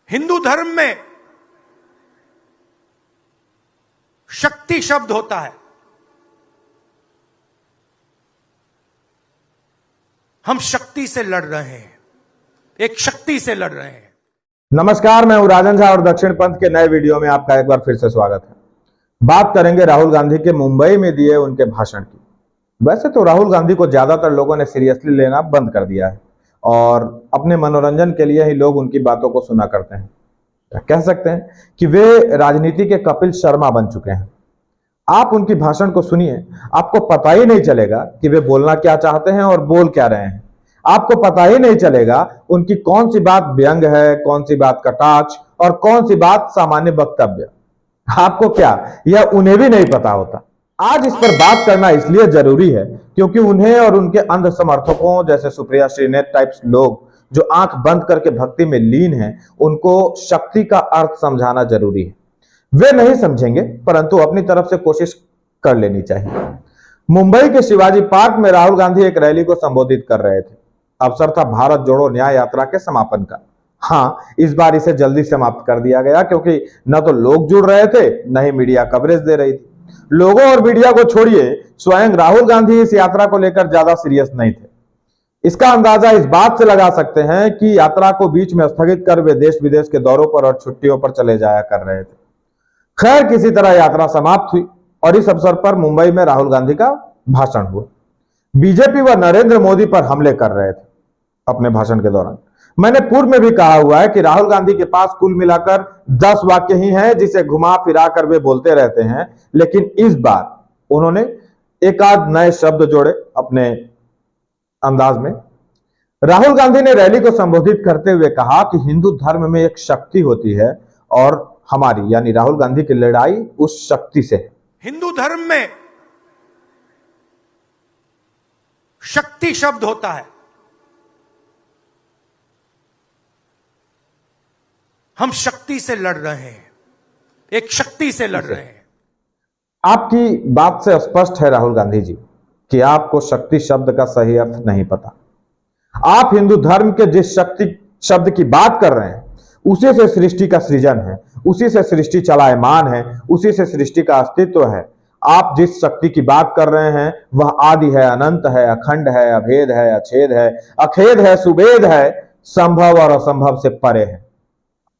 हिंदू धर्म में शक्ति शब्द होता है। हम शक्ति से लड़ रहे हैं, एक शक्ति से लड़ रहे हैं। नमस्कार, मैं हूं राजन झा और दक्षिण पंथ के नए वीडियो में आपका एक बार फिर से स्वागत है। बात करेंगे राहुल गांधी के मुंबई में दिए उनके भाषण की। वैसे तो राहुल गांधी को ज्यादातर लोगों ने सीरियसली लेना बंद कर दिया है और अपने मनोरंजन के लिए ही लोग उनकी बातों को सुना करते हैं। कह सकते हैं कि वे राजनीति के कपिल शर्मा बन चुके हैं। आप उनकी भाषण को सुनिए, आपको पता ही नहीं चलेगा कि वे बोलना क्या चाहते हैं और बोल क्या रहे हैं। आपको पता ही नहीं चलेगा उनकी कौन सी बात व्यंग है, कौन सी बात कटाक्ष और कौन सी बात सामान्य वक्तव्य। आपको क्या, यह उन्हें भी नहीं पता होता। आज इस पर बात करना इसलिए जरूरी है क्योंकि उन्हें और उनके अंध समर्थकों जैसे सुप्रिया श्रीनेत टाइप्स लोग जो आंख बंद करके भक्ति में लीन हैं, उनको शक्ति का अर्थ समझाना जरूरी है। वे नहीं समझेंगे, परंतु अपनी तरफ से कोशिश कर लेनी चाहिए। मुंबई के शिवाजी पार्क में राहुल गांधी एक रैली को संबोधित कर रहे थे। अवसर था भारत जोड़ो न्याय यात्रा के समापन का। हाँ, इस बार इसे जल्दी समाप्त कर दिया गया क्योंकि न तो लोग जुड़ रहे थे, न ही मीडिया कवरेज दे रही थी। लोगों और मीडिया को छोड़िए, स्वयं राहुल गांधी इस यात्रा को लेकर ज्यादा सीरियस नहीं थे। इसका अंदाजा इस बात से लगा सकते हैं कि यात्रा को बीच में स्थगित कर वे देश विदेश के दौरों पर और छुट्टियों पर चले जाया कर रहे थे। खैर, किसी तरह यात्रा समाप्त हुई और इस अवसर पर मुंबई में राहुल गांधी का भाषण हुआ। बीजेपी व नरेंद्र मोदी पर हमले कर रहे थे अपने भाषण के दौरान। मैंने पूर्व में भी कहा हुआ है कि राहुल गांधी के पास कुल मिलाकर 10 वाक्य ही हैं जिसे घुमा फिरा कर वे बोलते रहते हैं, लेकिन इस बार उन्होंने एक आध नए शब्द जोड़े अपने अंदाज में। राहुल गांधी ने रैली को संबोधित करते हुए कहा कि हिंदू धर्म में एक शक्ति होती है और हमारी यानी राहुल गांधी की लड़ाई उस शक्ति से है। हिंदू धर्म में शक्ति शब्द होता है। हम शक्ति से लड़ रहे हैं, एक शक्ति से लड़ रहे हैं। आपकी बात से स्पष्ट है राहुल गांधी जी कि आपको शक्ति शब्द का सही अर्थ नहीं पता। आप हिंदू धर्म के जिस शक्ति शब्द की बात कर रहे हैं, उसी से सृष्टि का सृजन है, उसी से सृष्टि चलायमान है, उसी से सृष्टि का अस्तित्व है। आप जिस शक्ति की बात कर रहे हैं वह आदि है, अनंत है, अखंड है, अभेद है, अछेद है, अखेद है, सुवेद है, संभव और असंभव से परे है।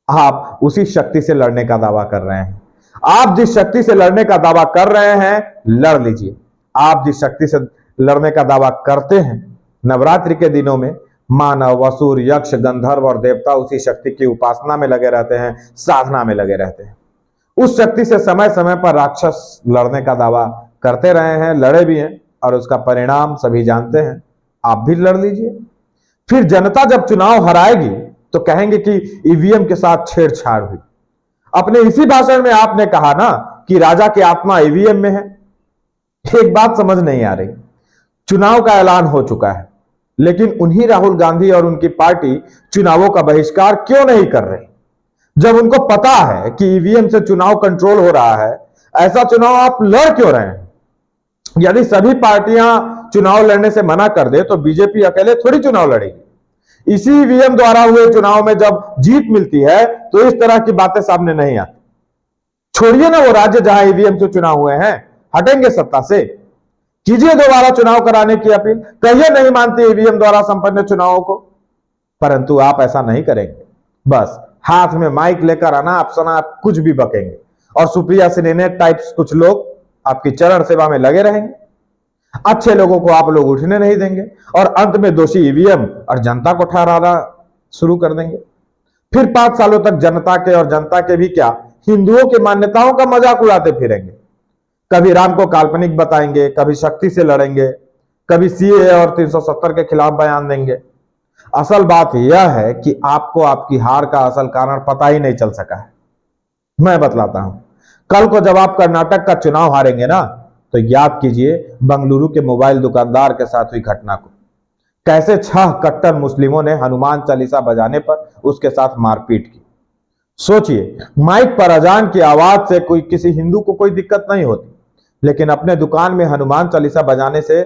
आप उसी शक्ति से लड़ने का दावा कर रहे हैं। आप जिस शक्ति से लड़ने का दावा कर रहे हैं, लड़ लीजिए। आप जिस शक्ति से लड़ने का दावा करते हैं, नवरात्रि के दिनों में मानव, असुर, यक्ष, गंधर्व और देवता उसी शक्ति की उपासना में लगे रहते हैं, साधना में लगे रहते हैं। उस शक्ति से समय समय पर राक्षस लड़ने का दावा करते रहे हैं, लड़े भी हैं और उसका परिणाम सभी जानते हैं। आप भी लड़ लीजिए। फिर जनता जब चुनाव हराएगी तो कहेंगे कि ईवीएम के साथ छेड़छाड़ हुई। अपने इसी भाषण में आपने कहा ना कि राजा की आत्मा ईवीएम में है। एक बात समझ नहीं आ रही, चुनाव का ऐलान हो चुका है, लेकिन उन्हीं राहुल गांधी और उनकी पार्टी चुनावों का बहिष्कार क्यों नहीं कर रही? जब उनको पता है कि ईवीएम से चुनाव कंट्रोल हो रहा है, ऐसा चुनाव आप लड़ क्यों रहे हैं? यदि सभी पार्टियां चुनाव लड़ने से मना कर दे तो बीजेपी अकेले थोड़ी चुनाव लड़ेगी। इसी ईवीएम द्वारा हुए चुनाव में जब जीत मिलती है तो इस तरह की बातें सामने नहीं आती। छोड़िए ना वो राज्य जहां ईवीएम से चुनाव हुए हैं, हटेंगे सत्ता से, कीजिए दोबारा चुनाव कराने की अपील, कहिए नहीं मानते ईवीएम द्वारा संपन्न चुनावों को। परंतु आप ऐसा नहीं करेंगे। बस हाथ में माइक लेकर अनाप शनाप कुछ भी बकेंगे और सुप्रिया श्रीनेत टाइप्स कुछ लोग आपकी चरण सेवा में लगे रहेंगे। अच्छे लोगों को आप लोग उठने नहीं देंगे और अंत में दोषी ईवीएम और जनता को ठहराना शुरू कर देंगे। फिर 5 सालों तक जनता के और जनता के भी क्या, हिंदुओं की मान्यताओं का मजाक उड़ाते फिरेंगे। कभी राम को काल्पनिक बताएंगे, कभी शक्ति से लड़ेंगे, कभी सीए और 370 के खिलाफ बयान देंगे। असल बात यह है कि आपको आपकी हार का असल कारण पता ही नहीं चल सका है। मैं बतलाता हूं। कल को जब आप कर्नाटक का चुनाव हारेंगे ना, तो याद कीजिए बंगलुरु के मोबाइल दुकानदार के साथ हुई घटना को। कैसे 6 कट्टर मुस्लिमों ने हनुमान चालीसा बजाने पर उसके साथ मारपीट की। सोचिए, माइक पर अजान की आवाज से कोई किसी हिंदू को कोई दिक्कत नहीं होती, लेकिन अपने दुकान में हनुमान चालीसा बजाने से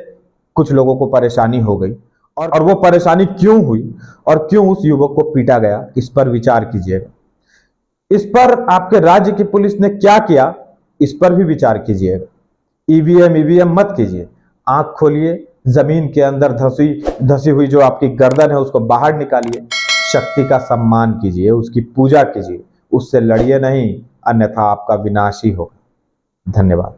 कुछ लोगों को परेशानी हो गई। और वो परेशानी क्यों हुई और क्यों उस युवक को पीटा गया, इस पर विचार कीजिएगा। इस पर आपके राज्य की पुलिस ने क्या किया, इस पर भी विचार कीजिएगा। ईवीएम मत कीजिए, आंख खोलिए, जमीन के अंदर धसी हुई जो आपकी गर्दन है उसको बाहर निकालिए, शक्ति का सम्मान कीजिए, उसकी पूजा कीजिए, उससे लड़िए नहीं, अन्यथा आपका विनाश ही होगा। धन्यवाद।